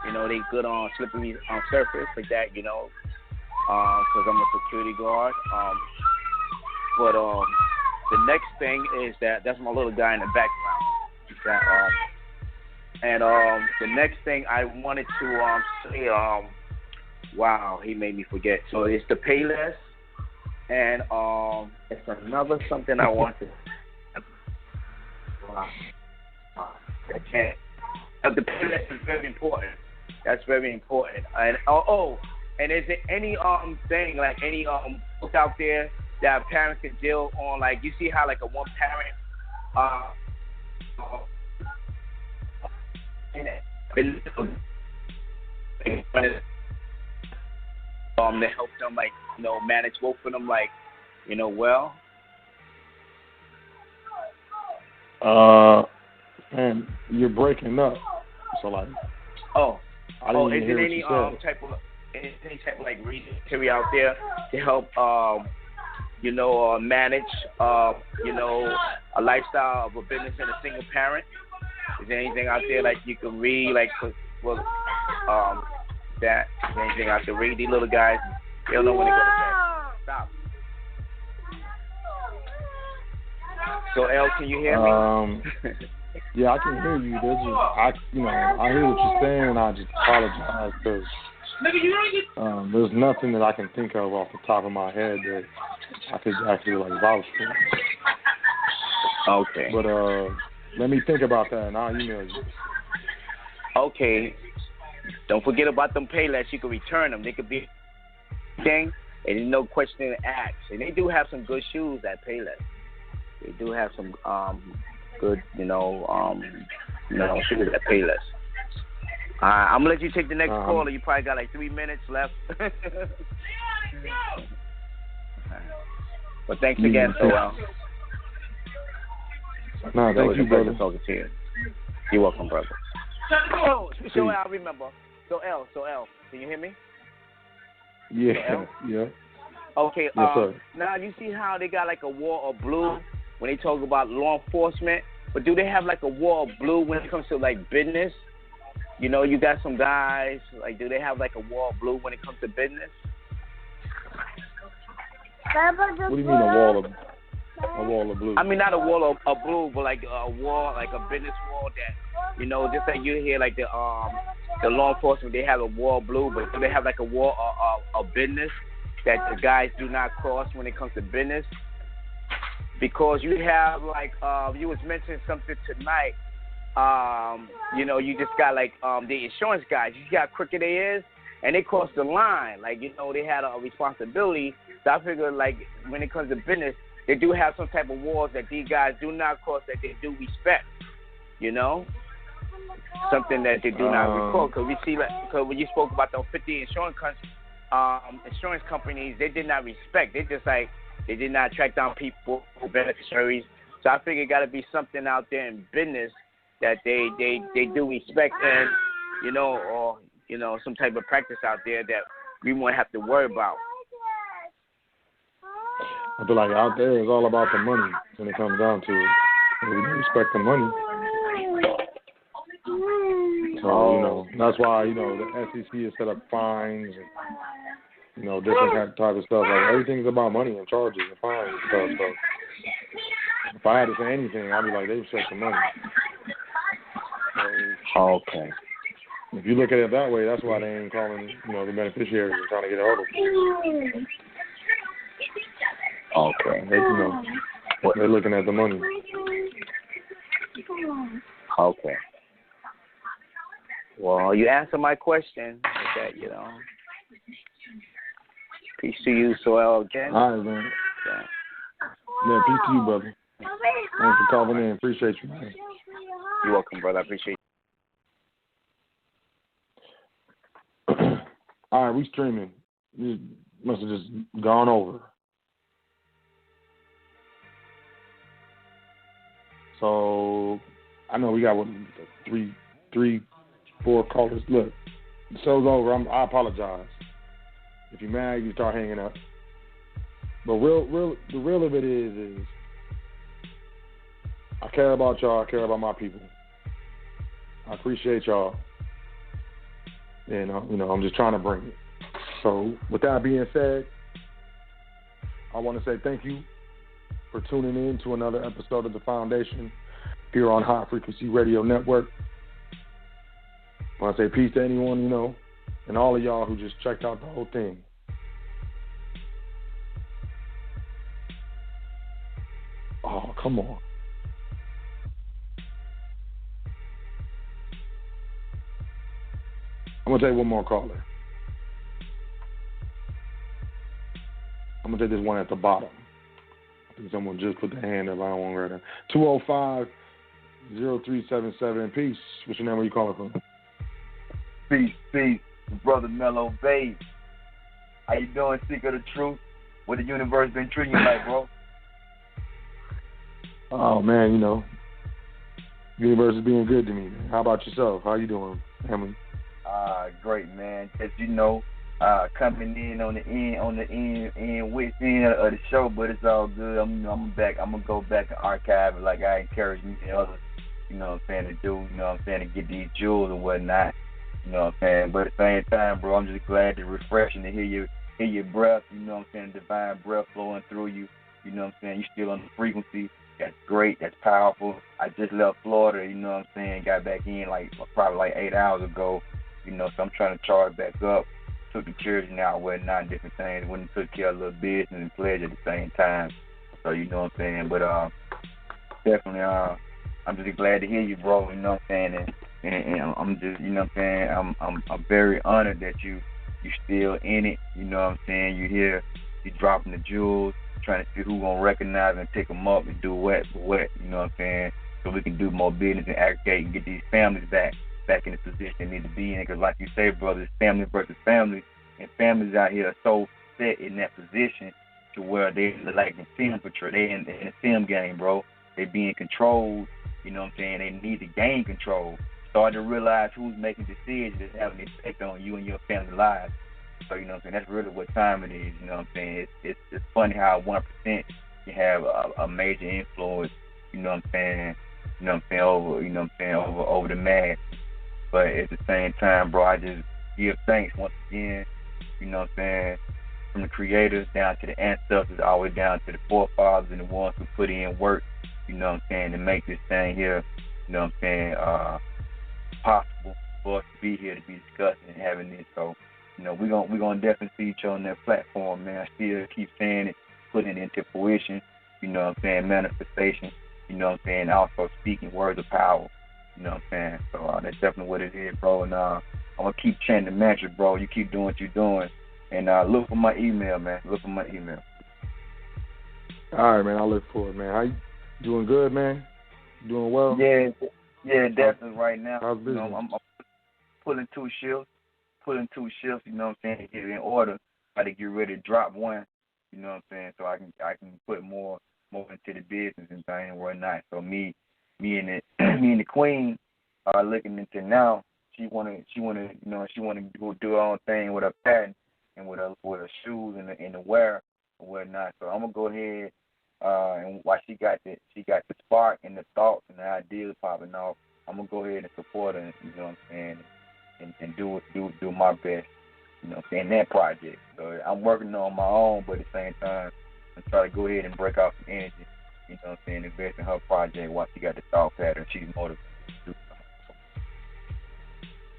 you know, they good on slippery on surface like that, you know. Because I'm a security guard. But the next thing is that's my little guy in the background. And the next thing I wanted to say, wow, he made me forget. So it's the Payless. And it's another something I want to. I can't. The Payless is very important. That's very important. And and is there any thing like any book out there that parents can deal on? Like you see how like a one parent to help them like you know manage both of them like you know well. Man, you're breaking up. So like. I didn't even is hear there what any you said. any type of like resource out there to help you know manage you know a lifestyle of a business and a single parent? Is there anything out there like you can read like well that is there anything out there read? These little guys they don't know when they go to bed. Stop. So L, can you hear me? Yeah, I can hear you. I hear what you're saying. I just apologize because there's nothing that I can think of off the top of my head that I could actually like vouch for. Okay. But let me think about that and I'll email you. Okay. Don't forget about them Payless. You can return them. They could be thing, and there's no question asked. And they do have some good shoes at Payless. They do have some good, shoes at Payless. I'm gonna let you take the next caller. You probably got like 3 minutes left. But thanks again, Soel. No, thank you, brother. Talking to you. You're welcome, brother. So I remember. So L, can you hear me? Yeah, yeah. Okay. Yes, sir. Now you see how they got like a wall of blue when they talk about law enforcement, but do they have like a wall of blue when it comes to like business? You know, you got some guys like, do they have like a wall of blue when it comes to business? What do you mean a wall of? A wall of blue. I mean, not a wall of blue, but like a wall, like a business wall that, just like you hear like the law enforcement, they have a wall blue, but they have like a wall of business that the guys do not cross when it comes to business. Because you have like you was mentioning something tonight. You just got like the insurance guys. You got crooked ears, and they cross the line. Like they had a responsibility. So I figure like when it comes to business, they do have some type of walls that these guys do not cross that they do respect. Something that they do not report. Because we see, because when you spoke about those 50 insurance companies, they did not respect. They just like they did not track down people, beneficiaries. So I figure it got to be something out there in business that they do respect, and or some type of practice out there that we won't have to worry about. I feel like out there it's all about the money when it comes down to it. We respect the money. So, that's why, the SEC has set up fines and, different type of stuff. Like, everything's about money and charges and fines and stuff. So, if I had to say anything, I'd be like, they respect the money. So, okay. If you look at it that way, that's why they ain't calling, the beneficiaries and trying to get a hold of them. Okay. They're looking at the money. Okay. Well, you answered my question. That peace to you, Soel, again. All right, man. Yeah, peace to you, brother. Thanks for calling in. Appreciate you, man. You're welcome, brother. I appreciate you. All right, we streaming. You must have just gone over. So I know we got 3, 4 callers. Look, the show's over. I apologize. If you're mad, you start hanging up. But the real of it is I care about y'all. I care about my people. I appreciate y'all. And I'm just trying to bring it. So with that being said, I want to say thank you for tuning in to another episode of The Foundation here on High Frequency Radio Network. I want to say peace to anyone, and all of y'all who just checked out the whole thing. Oh, come on. I'm going to take one more caller. I'm going to take this one at the bottom. I think someone just put their hand up. I don't want to write that. 205-0377. Peace. What's your name? Where you calling from? Peace. Brother Mellow Babe. How you doing, Seeker of the Truth? What the universe been treating you like, bro? Oh, man, universe is being good to me, man. How about yourself? How you doing, family? Great, man. As you know, coming in on the end with of the show, but it's all good. I'm back. I'm gonna go back and archive it like I encourage me and others, to do, to get these jewels and whatnot. But at the same time, bro, I'm just glad to refreshing to hear your breath, divine breath flowing through you. You still on the frequency. That's great. That's powerful. I just left Florida, got back in probably 8 hours ago, so I'm trying to charge back up. Took the children out, whatnot, different things. Went and took care of a little business and pleasure at the same time. So, but definitely, I'm just glad to hear you, bro, and I'm just, I'm very honored that you still in it, you here, you dropping the jewels, trying to see who gonna recognize and pick them up and do what, so we can do more business and aggregate and get these families back in the position they need to be in. Because like you say, brother, it's family versus family, and families out here are so set in that position to where they like the film portray. They in the film game, bro. They being controlled. They need to gain control. Start to realize who's making decisions that's having an effect on you and your family lives. So that's really what time it is. It's funny how 1% can have a major influence. Over the mass. But at the same time, bro, I just give thanks once again, from the creators down to the ancestors, all the way down to the forefathers and the ones who put in work, you know what I'm saying, to make this thing here, you know what I'm saying, possible for us to be here, to be discussing and having this. So, you know, we're gonna definitely see each other on that platform, man. I still keep saying it, putting it into fruition, you know what I'm saying, manifestation, you know what I'm saying, also speaking words of power, you know what I'm saying. So that's definitely what it is, bro. And I'm gonna keep chanting the mantra, bro. You keep doing what you're doing. And look for my email, man. Look for my email. All right, man. I'll look for it, man. How you doing? Good, man. Doing well. Yeah, definitely. Right now, how's business? You know, I'm pulling two shifts. You know what I'm saying, to get it in order. Try to get ready to drop one. You know what I'm saying, so I can put more into the business and things and whatnot. So me and the queen are looking into now. She wanna go do her own thing with her patent and with her shoes and the wear and whatnot. So I'm gonna go ahead and while she got the spark and the thoughts and the ideas popping off, I'm gonna go ahead and support her. You know what I'm saying, and do my best. You know what I'm saying, that project. So I'm working on my own, but at the same time, I'm trying to go ahead and break off some energy. You know what I'm saying, invest in her project while she got the thought pattern. She's motivated to do something.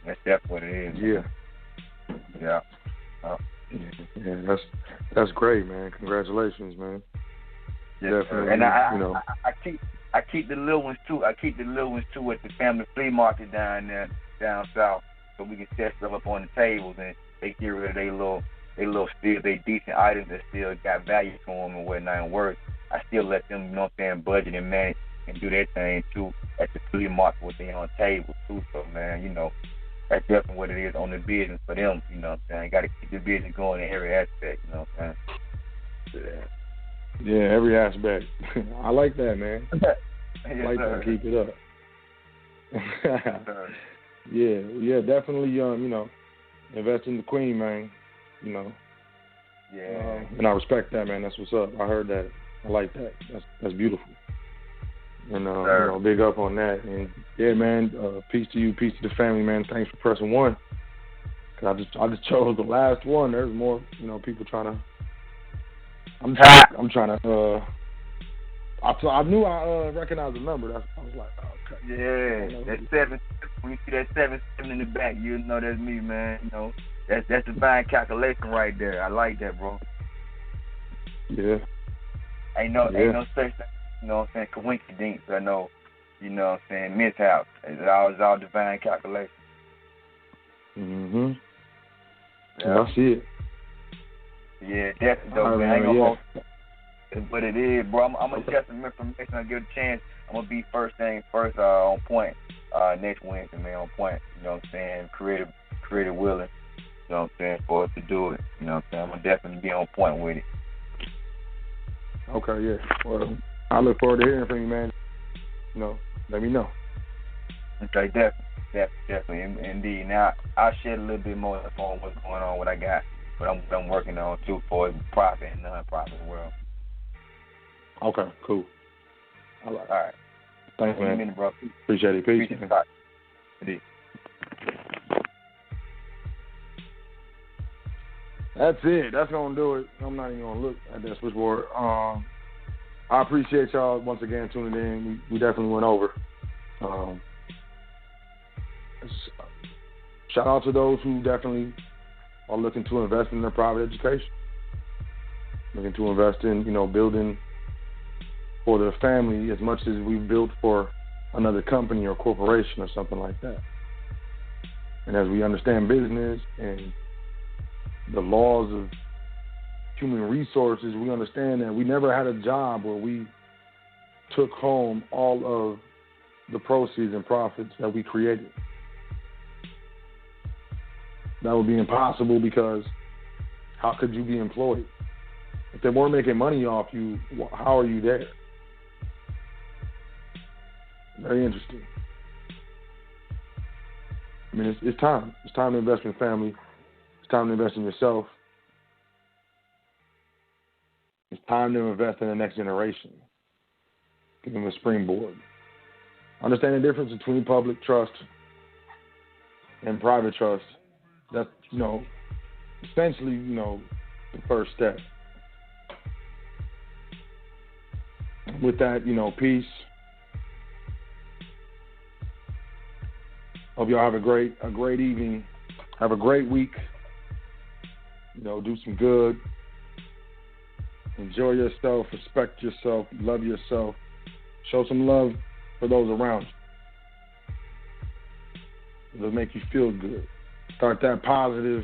That's definitely what it is. Yeah. Yeah, that's great, man. Congratulations, man. Yes, definitely. And I I keep the little ones too. I keep the little ones too at the family flea market down south, so we can set stuff up on the tables and they get rid of they decent items that still got value to them and whatnot and worth. I still let them, you know what I'm saying, budget and manage and do their thing too at the flea market with their own tables too. So man, you know, that's definitely what it is on the business for them. You know what I'm saying? Got to keep the business going in every aspect. You know what I'm saying? Yeah, every aspect. I like that, man. Yes, I like sir. that. Keep it up. Yeah, definitely. You know, invest in the queen, man. You know. Yeah. And I respect that, man. That's what's up. I heard that. I like that. That's beautiful. And you know, big up on that. And yeah, man. Peace to you. Peace to the family, man. Thanks for pressing one. Cause I just chose the last one. There's more, you know, people trying to. I'm trying to. I knew I recognized the number. I was like, oh, okay. Yeah, that's 7. When you see that 7 in the back, you know that's me, man. You know, that's divine calculation right there. I like that, bro. Yeah. Ain't no such thing. You know what I'm saying? Coincidence. I know. You know what I'm saying? Mishap. It's all divine calculation. Mhm. Yeah. I see it. Yeah, definitely, though, man. I ain't gonna hold but it is, bro. I'm gonna share some information. I'll give it a chance. I'm gonna be first on point next Wednesday, man, on point. You know what I'm saying? Creative willing. You know what I'm saying? For us to do it. You know what I'm saying? I'm gonna definitely be on point with it. Okay, yeah. Well, I look forward to hearing from you, man. You know, let me know. Okay, definitely, indeed. Now I'll share a little bit more on what's going on, what I got, what I'm working on too for profit and non-profit world. Okay, cool. All right. Thanks, man. Minute, bro. Appreciate it. Peace. Indeed. That's it. That's gonna do it. I'm not even gonna look at that switchboard. I appreciate y'all once again tuning in. We definitely went over. Shout out to those who definitely are looking to invest in their private education, looking to invest in, you know, building for their family as much as we've built for another company or corporation or something like that. And as we understand business and the laws of human resources, we understand that we never had a job where we took home all of the proceeds and profits that we created. That would be impossible because how could you be employed? If they weren't making money off you, how are you there? Very interesting. I mean, it's time. It's time to invest in family. It's time to invest in yourself. It's time to invest in the next generation. Give them a springboard. Understand the difference between public trust and private trust. That's, you know, essentially, you know, the first step. With that, peace. Hope y'all have a great evening. Have a great week. Do some good. Enjoy yourself. Respect yourself. Love yourself. Show some love for those around you. It'll make you feel good. Start that positive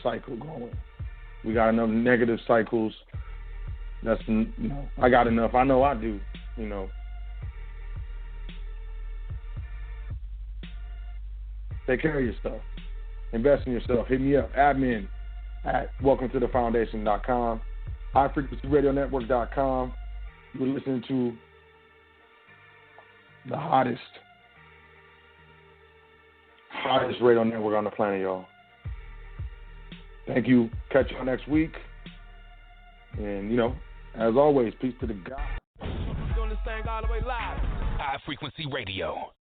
cycle going. We got enough negative cycles. That's, I got enough. I know I do, Take care of yourself. Invest in yourself. Hit me up. Admin at welcometothefoundation.com. highfrequencyradionetwork.com. You're listening to the hottest radio network on the planet, y'all. Thank you. Catch y'all next week. And, as always, peace to the God. Doing this thing all the way live. High Frequency Radio.